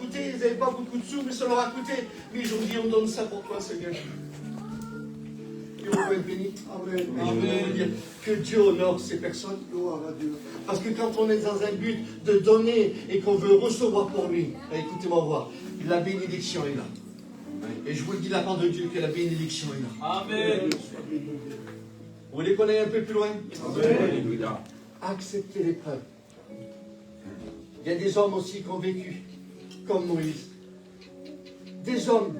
coûté, ils n'avaient pas beaucoup de sous, mais ça leur a coûté. Mais ils ont dit, on donne ça pour toi, Seigneur. Et on va être béni. Amen. Amen. Que Dieu honore ces personnes. Gloire à Dieu. Parce que quand on est dans un but de donner et qu'on veut recevoir pour lui, écoutez-moi voir, la bénédiction est là. Et je vous le dis de la part de Dieu que la bénédiction est là. Amen. Vous voulez qu'on aille un peu plus loin? Amen. Acceptez l'épreuve. Il y a des hommes aussi qui ont vécu comme Moïse. Des hommes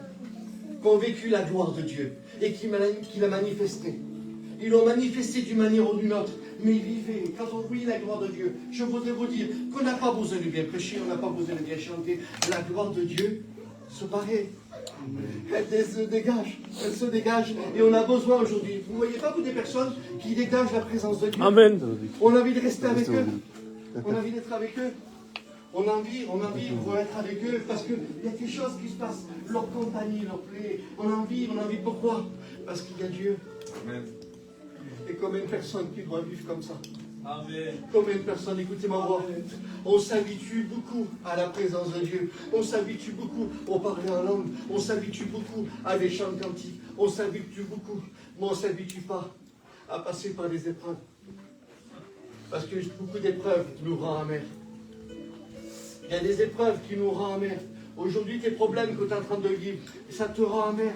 qui ont vécu la gloire de Dieu et qui l'a manifesté. Ils l'ont manifesté d'une manière ou d'une autre, mais ils vivaient. Quand on voyait la gloire de Dieu, je voudrais vous dire qu'on n'a pas besoin de bien prêcher, on n'a pas besoin de bien chanter. La gloire de Dieu se paraît. Elle se dégage, et on a besoin aujourd'hui. Vous ne voyez pas, vous, des personnes qui dégagent la présence de Dieu. Amen. On a envie de rester avec eux. On a envie d'être avec eux. On a envie de vouloir être avec eux parce qu'il y a quelque chose qui se passe. Leur compagnie leur plaît. On a envie pourquoi? Parce qu'il y a Dieu. Amen. Et combien de personnes qui doivent vivre comme ça? Amen. Combien de personnes, écoutez-moi, on s'habitue beaucoup à la présence de Dieu. On s'habitue beaucoup au parler en langue. On s'habitue beaucoup à des chants cantiques. On s'habitue beaucoup, mais on ne s'habitue pas à passer par des épreuves. Parce que beaucoup d'épreuves nous rendent amers. Il y a des épreuves qui nous rendent amers. Aujourd'hui, tes problèmes que tu es en train de vivre, ça te rend amer.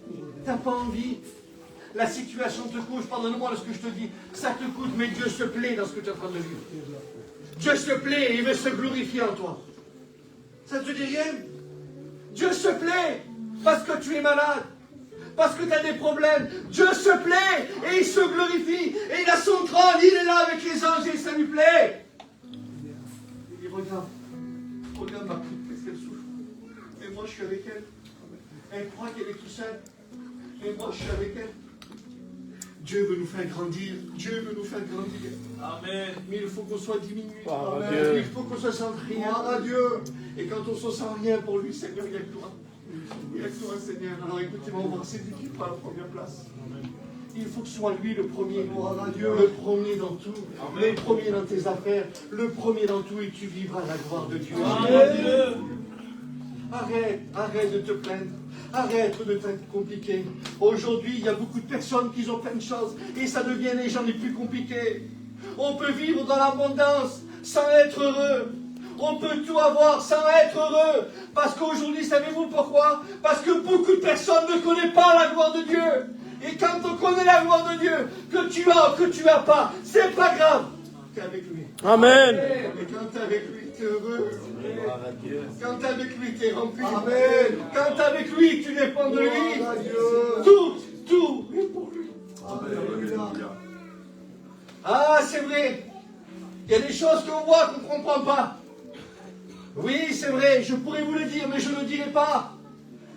Tu n'as pas envie. La situation te coûte, pardonne-moi de ce que je te dis, ça te coûte, mais Dieu se plaît dans ce que tu es en train de vivre. Dieu se plaît, il veut se glorifier en toi. Ça ne te dit rien? Dieu se plaît parce que tu es malade, parce que tu as des problèmes. Dieu se plaît et il se glorifie. Et il a son trône, il est là avec les anges et ça lui plaît. Il dit, regarde ma petite, qu'est-ce qu'elle souffre. Et moi je suis avec elle. Elle croit qu'elle est toute seule. Et moi je suis avec elle. Dieu veut nous faire grandir. Dieu veut nous faire grandir. Amen. Mais il faut qu'on soit diminué. Amen. Il faut qu'on se sente rien à Dieu. Et quand on se sent rien pour lui, Seigneur, il y a que toi. Il y a que toi, Seigneur. Alors écoutez-moi, on va voir, c'est lui qui prend la première place. Amen. Il faut que ce soit lui le premier. Le premier dans tout. Amen. Le premier dans tes affaires. Le premier dans tout. Et tu vivras la gloire de Dieu. Amen. Arrête de te plaindre. Arrête de t'être compliqué. Aujourd'hui, il y a beaucoup de personnes qui ont plein de choses et ça devient les gens les plus compliqués. On peut vivre dans l'abondance sans être heureux. On peut tout avoir sans être heureux. Parce qu'aujourd'hui, savez-vous pourquoi? Parce que beaucoup de personnes ne connaissent pas la gloire de Dieu. Et quand on connaît la gloire de Dieu, que tu as ou que tu n'as pas, c'est pas grave. Tu es avec lui. Amen. Et quand tu es avec lui, tu es heureux. Quand tu es avec lui, tu es rempli. Amen. Quand tu es avec lui, tu dépends de lui. Tout est pour lui. Amen. Ah, c'est vrai. Il y a des choses qu'on voit qu'on ne comprend pas. Oui, c'est vrai, je pourrais vous le dire, mais je ne le dirai pas.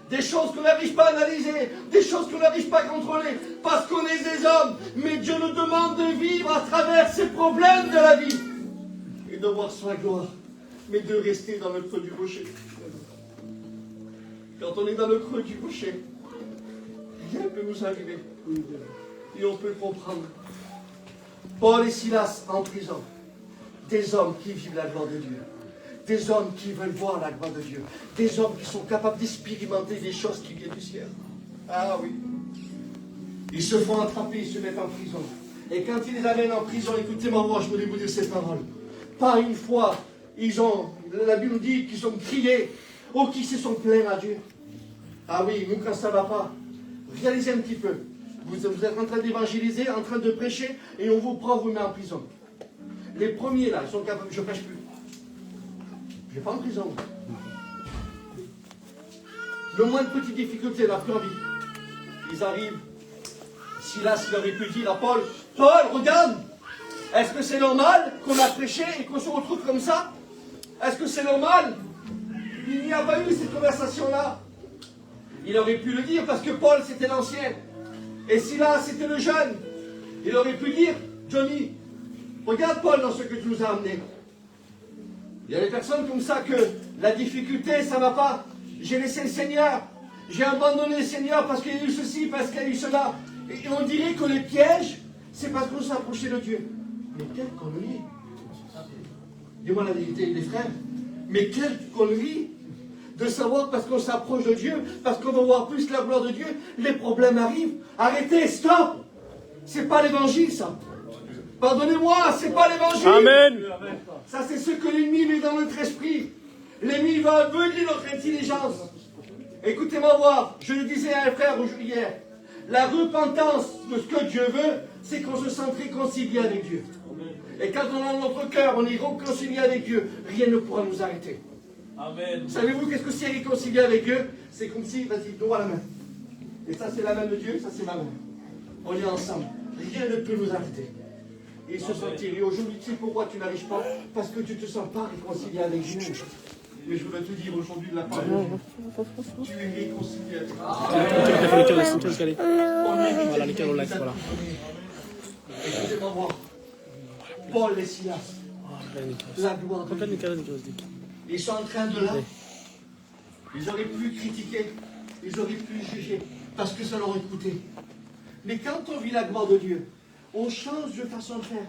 Des choses qu'on n'arrive pas à analyser, des choses qu'on n'arrive pas à contrôler, parce qu'on est des hommes. Mais Dieu nous demande de vivre à travers ces problèmes de la vie et de voir sa gloire, mais de rester dans le creux du rocher. Quand on est dans le creux du rocher, rien ne peut nous arriver. Et on peut comprendre. Paul et Silas en prison, des hommes qui vivent la gloire de Dieu. Des hommes qui veulent voir la gloire de Dieu. Des hommes qui sont capables d'expérimenter des choses qui viennent du ciel. Ah oui. Ils se font attraper, ils se mettent en prison. Et quand ils les amènent en prison, écoutez-moi, moi, je voulais vous dire ces paroles. Pas une fois, la Bible nous dit qu'ils ont crié, ou qu'ils se sont plaints à Dieu. Ah oui, nous, quand ça ne va pas, réalisez un petit peu. Vous êtes en train d'évangéliser, en train de prêcher, et on vous prend, vous met en prison. Les premiers, là, ils sont capables, je ne prêche plus. Je ne vais pas en prison. Le moins de petites difficultés, il n'a plus envie. Ils arrivent. Silas, il aurait pu dire à Paul, Paul, regarde, est-ce que c'est normal qu'on a prêché et qu'on se retrouve comme ça? Est-ce que c'est normal? Il n'y a pas eu cette conversation-là. Il aurait pu le dire parce que Paul, c'était l'ancien. Et Silas, c'était le jeune. Il aurait pu dire, Johnny, regarde Paul dans ce que tu nous as amené. Il y a des personnes comme ça que la difficulté, ça ne va pas. J'ai laissé le Seigneur. J'ai abandonné le Seigneur parce qu'il y a eu ceci, parce qu'il y a eu cela. Et on dirait que les pièges, c'est parce qu'on s'est approché de Dieu. Mais quelle connerie! Dis-moi la vérité, les frères. Mais quelle connerie! de savoir parce qu'on s'approche de Dieu, parce qu'on va voir plus la gloire de Dieu, les problèmes arrivent. Arrêtez, stop! C'est pas l'évangile, ça. Pardonnez-moi, c'est pas l'évangile. Amen. Ça, c'est ce que l'ennemi met dans notre esprit. L'ennemi va aveugler notre intelligence. Écoutez-moi voir, je le disais à un frère hier, la repentance de ce que Dieu veut, c'est qu'on se sente réconcilié avec Dieu. Et quand on a dans notre cœur, on est réconcilié avec Dieu, rien ne pourra nous arrêter. Amen. Savez-vous qu'est-ce que c'est réconcilié avec Dieu? C'est comme si, vas-y, droit la main. Et ça, c'est la main de Dieu, ça, c'est ma main. On est ensemble. Rien ne peut nous arrêter. Et se sentir. Et aujourd'hui, tu sais pourquoi tu n'arrives pas? Parce que tu ne te sens pas réconcilié avec Dieu. Mais je voudrais te dire aujourd'hui de la part de Dieu, tu es réconcilié avec Dieu. Écoutez-moi voir. Paul et Silas. La gloire de Dieu. Ils sont en train de là. Ils auraient pu critiquer. Ils auraient pu juger. Parce que ça leur écoutait. Mais quand on vit la gloire de Dieu, on change de façon de faire.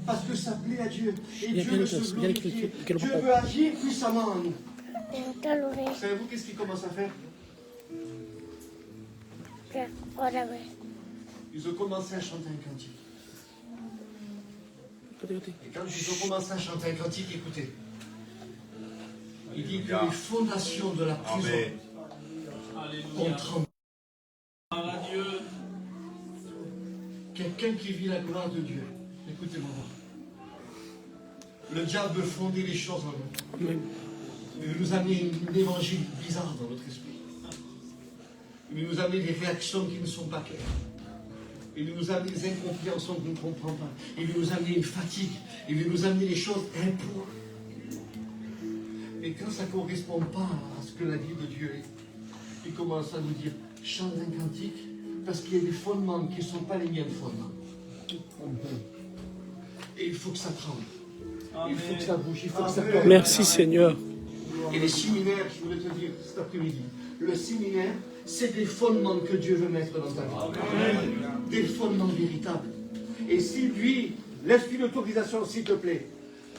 Parce que ça plaît à Dieu. Et Dieu veut se glorifier. Dieu veut agir puissamment en nous. Savez-vous qu'est-ce qu'ils commencent à faire? Ils ont commencé à chanter un cantique. Et quand ils ont commencé à chanter un cantique, écoutez. Il dit que les fondations de la prison ont tremblé. Quelqu'un qui vit la gloire de Dieu, écoutez-moi. Le diable veut fonder les choses en nous. Il veut nous amener un évangile bizarre dans notre esprit. Il veut nous amener des réactions qui ne sont pas claires. Il veut nous amener des incompréhensions que nous ne comprenons pas. Il veut nous amener une fatigue. Il veut nous amener des choses impures. Et quand ça ne correspond pas à ce que la vie de Dieu est, il commence à nous dire, chante un cantique, parce qu'il y a des fondements qui ne sont pas les miens de fondements. Et il faut que ça tremble. Il faut que ça bouge, il faut que ça tombe. Merci Seigneur. Et les séminaires, je voulais te dire cet après-midi, le séminaire, c'est des fondements que Dieu veut mettre dans ta vie. Des fondements véritables. Et si lui, laisse-lui l'autorisation, s'il te plaît,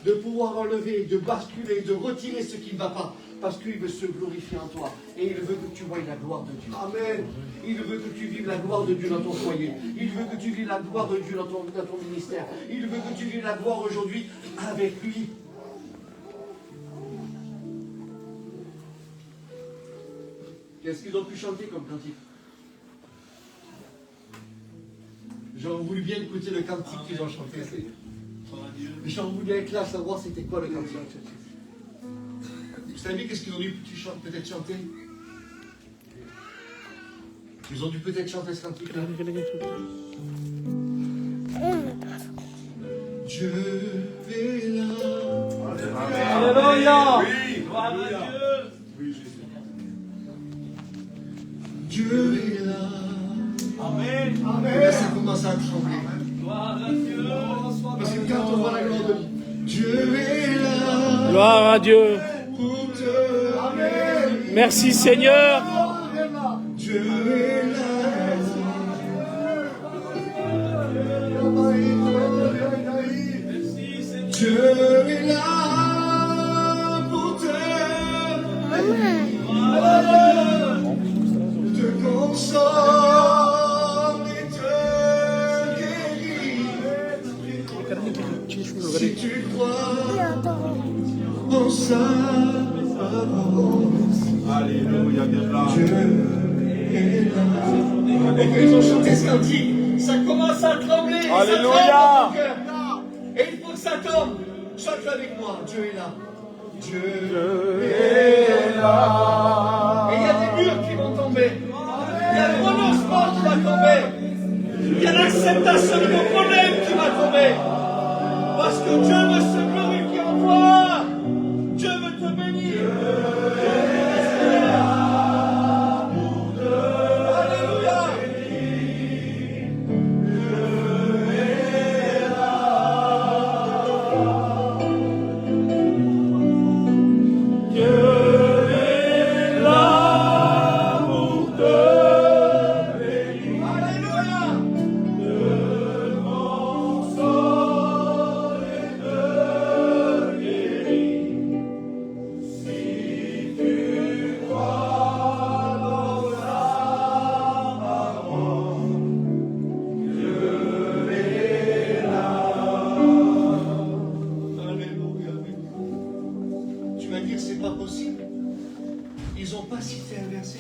de pouvoir enlever, de basculer, de retirer ce qui ne va pas, parce qu'il veut se glorifier en toi. Et il veut que tu voies la gloire de Dieu. Amen. Il veut que tu vives la gloire de Dieu dans ton foyer. Il veut que tu vives la gloire de Dieu dans ton ministère. Il veut que tu vives la gloire aujourd'hui avec lui. Qu'est-ce qu'ils ont pu chanter comme cantique? J'aurais voulu bien écouter le cantique qu'ils ont chanté. Mais j'aurais voulu être là savoir c'était quoi le cantique. Vous savez qu'est-ce qu'ils ont dû peut-être chanter? Ils ont dû peut-être chanter ce cantique-là. Dieu est là. Alléluia. Gloire à Dieu. Dieu est là. Amen. Et là, ça commence à trembler. Gloire à Dieu. Parce que quand on voit la gloire de Dieu est là. Gloire à Dieu. Pour te... Amen. Merci Seigneur. Dieu est là. Dieu est là pour te console et te guérir. Si tu crois en sa parole, Alléluia, bien là. Dieu est là. Et quand ils ont chanté ce cantique, ça commence à trembler. Alléluia. Ça tremble dans ton cœur. Et il faut que ça tombe. Chante avec moi. Dieu est là. Dieu est là. Et il y a des murs qui vont tomber. Il y a le renoncement qui va tomber. Il y a l'acceptation de nos problèmes qui va tomber. Parce que Dieu veut se glorifier en toi. Dieu veut te bénir. Alléluia. Alléluia. c'est pas possible. Ils n'ont pas cité un verset.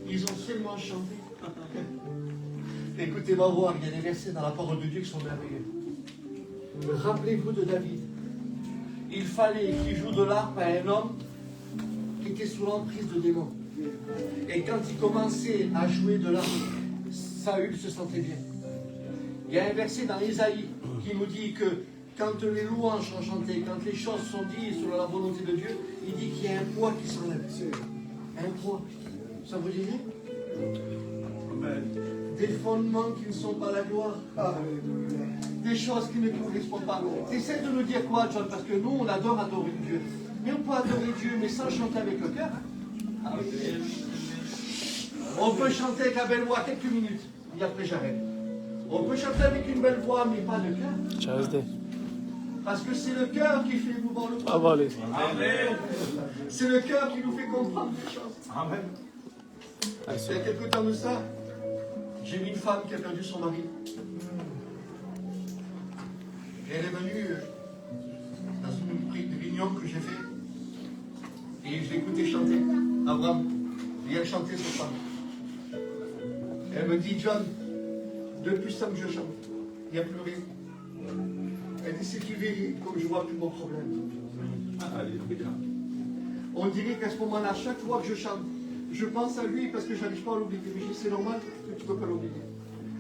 Ils ont seulement chanté. Écoutez-moi voir, il y a des versets dans la parole de Dieu qui sont merveilleux. Rappelez-vous de David. Il fallait qu'il joue de l'harpe à un homme qui était sous l'emprise de démons. Et quand il commençait à jouer de l'harpe, Saül se sentait bien. Il y a un verset dans Isaïe qui nous dit que quand les louanges sont chantées, quand les choses sont dites selon la volonté de Dieu, il dit qu'il y a un poids qui s'enlève. Un poids. Ça vous dit rien? Amen. Des fondements qui ne sont pas la gloire. Des choses qui ne correspondent pas. Essaie de nous dire quoi, John? Parce que nous, on adore adorer Dieu. Mais on peut adorer Dieu, mais sans chanter avec le cœur. On peut chanter avec la belle voix quelques minutes, et après j'arrête. On peut chanter avec une belle voix, mais pas le cœur. Parce que c'est le cœur qui fait mouvoir le corps. Amen. C'est le cœur qui nous fait comprendre les choses. Amen. Il y a quelque temps de ça, j'ai vu une femme qui a perdu son mari. Et elle est venue dans une réunion que j'ai faite. Et je l'ai écoutée chanter, Abraham. Et elle chantait cette femme. Elle me dit, John, depuis ça que je chante, il n'y a plus rien. Elle dit, c'est qu'il est comme je vois plus mon problème. Alléluia. On dirait qu'à ce moment-là, chaque fois que je chante, je pense à lui parce que je n'arrive pas à l'oublier. Mais je dis, c'est normal que tu ne peux pas l'oublier.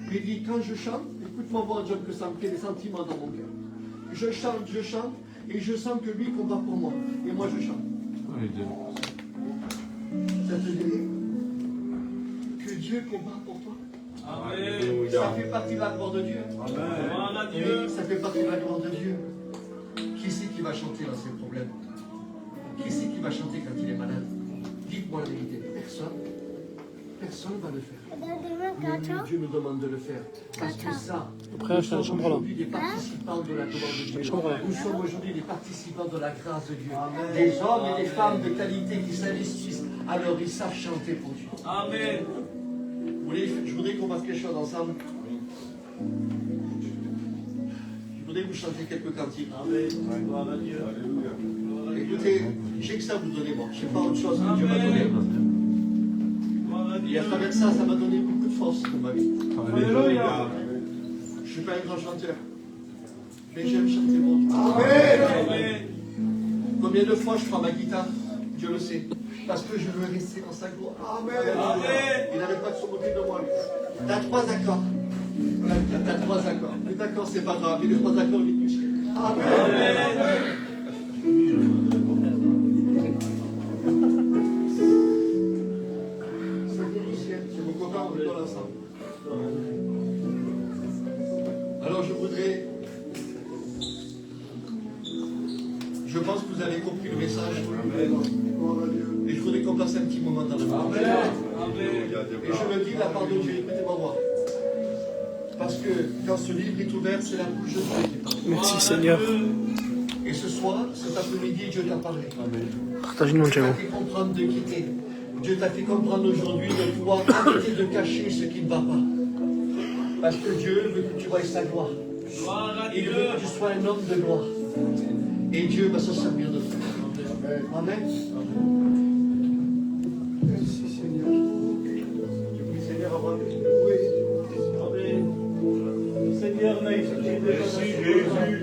Mais il dit, quand je chante, écoute-moi voir, John, que ça me fait des sentiments dans mon cœur. Je chante, et je sens que lui combat pour moi. Et moi, je chante. Ça te dit que Dieu combat pour toi? Amen. Ça fait partie de la gloire de Dieu. Voilà Dieu. Ça fait partie de la gloire de Dieu. Qui c'est qui va chanter dans ses problèmes? Qui c'est qui va chanter quand il est malade? Dites-moi la vérité. Personne. Personne ne va le faire. Mais lui, Dieu nous demande de le faire. Parce que ça, nous sommes aujourd'hui des participants de la gloire de Dieu. Nous sommes aujourd'hui des participants de la grâce de Dieu. Des hommes et des femmes de qualité qui s'investissent. Alors ils savent chanter pour Dieu. Amen. Je voudrais qu'on fasse quelque chose ensemble. Je voudrais vous chanter quelques cantiques. Amen. Gloire à Dieu. Alléluia. Écoutez, j'ai que ça à vous donner, moi. Je n'ai pas autre chose que Dieu m'a donné. Gloire à Et Dieu. à travers ça, ça m'a donné beaucoup de force dans ma vie. Alléluia. Je ne suis pas un grand chanteur, mais j'aime chanter pour Dieu. Amen. Combien de fois je prends ma guitare? Dieu le sait. Parce que je veux rester dans sa gloire. Amen. Il n'arrête pas de se moquer de moi. T'as 3 accords. T'as 3 accords. Les accords, c'est pas grave. Mais les 3 accords, il est plus. Amen. C'est mon copain, on est dans l'ensemble. Alors je voudrais. Je pense que vous avez compris le message. Et je voudrais qu'on passe un petit moment dans le monde. Et je le dis de la part de Dieu, écoutez-moi voir. Parce que quand ce livre est ouvert, c'est la bouche de Dieu qui parle. Merci Seigneur. Et ce soir, cet après-midi, Dieu t'a parlé. Partage-nous, Dieu t'a Jéhovah. fait comprendre de quitter. Dieu t'a fait comprendre aujourd'hui de pouvoir arrêter de cacher ce qui ne va pas. Parce que Dieu veut que tu voies sa gloire. Gloire à Il Dieu. veut que tu sois un homme de gloire. Et Dieu va se servir de toi. Amen. Merci Seigneur. Tu pries Seigneur avant. Oui. Amen. Seigneur, merci Jésus.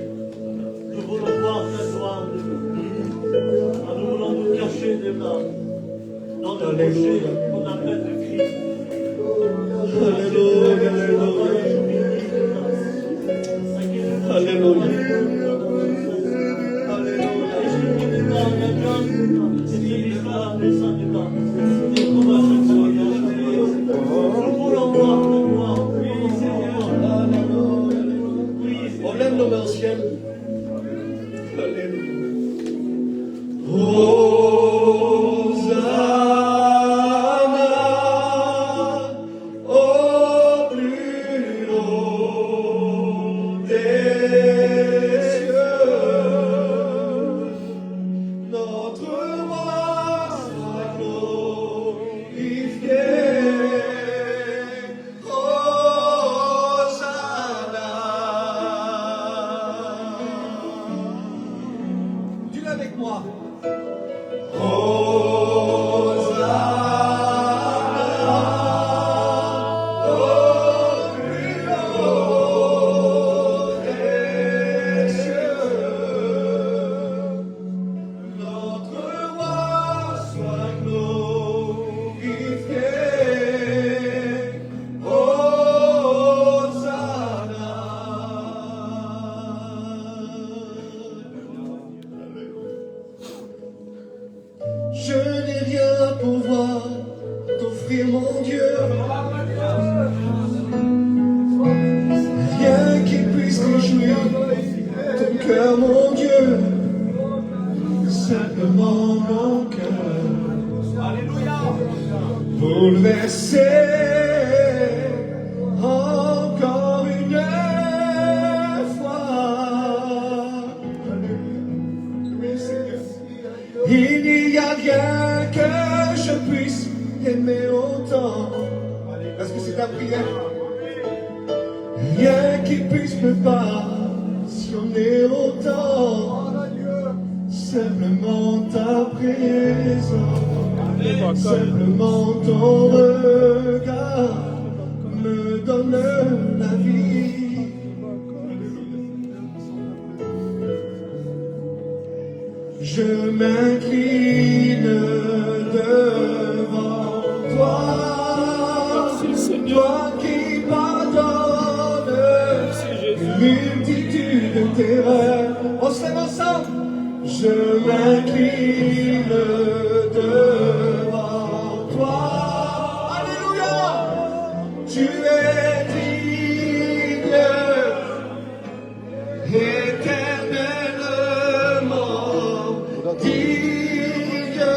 Nous voulons voir ta gloire. Nous voulons nous cacher devant. Dans le rocher qu'on appelle le Christ. Alléluia. Alléluia. On lève nos mains au ciel. Alléluia. Hosanna au plus haut des cieux. Notre roi soit glorifié. Hosanna. Je n'ai rien pour voir t'offrir mon Dieu. Rien qui puisse réjouir ton cœur, mon Dieu. Simplement mon cœur. Alléluia. Bouleversé encore une fois. Oui, Seigneur. Il n'y a rien que je puisse aimer autant. Est-ce que c'est ta prière? Rien qui puisse me passionner autant. Simplement ta présence, simplement ton regard me donne la vie. Je m'incline devant toi, toi qui pardonnes une multitude de terreurs. On se lève ensemble. Je m'incline devant toi. Alléluia. Tu es digne, éternellement digne.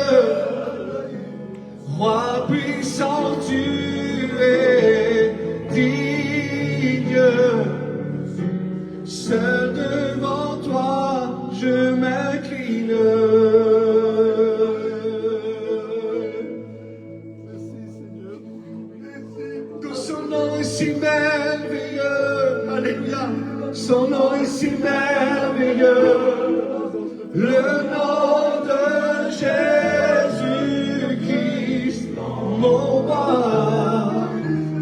Roi puissant, tu es digne. Seul devant toi, je m'incline. Que son nom est si merveilleux, alléluia. Son nom est si merveilleux. Le nom de Jésus-Christ, mon roi.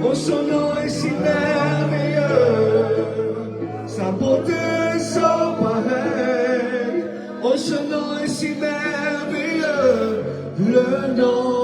Oh, son nom est si merveilleux. Sa beauté sans pareil, oh ce nom est si merveilleux, le nom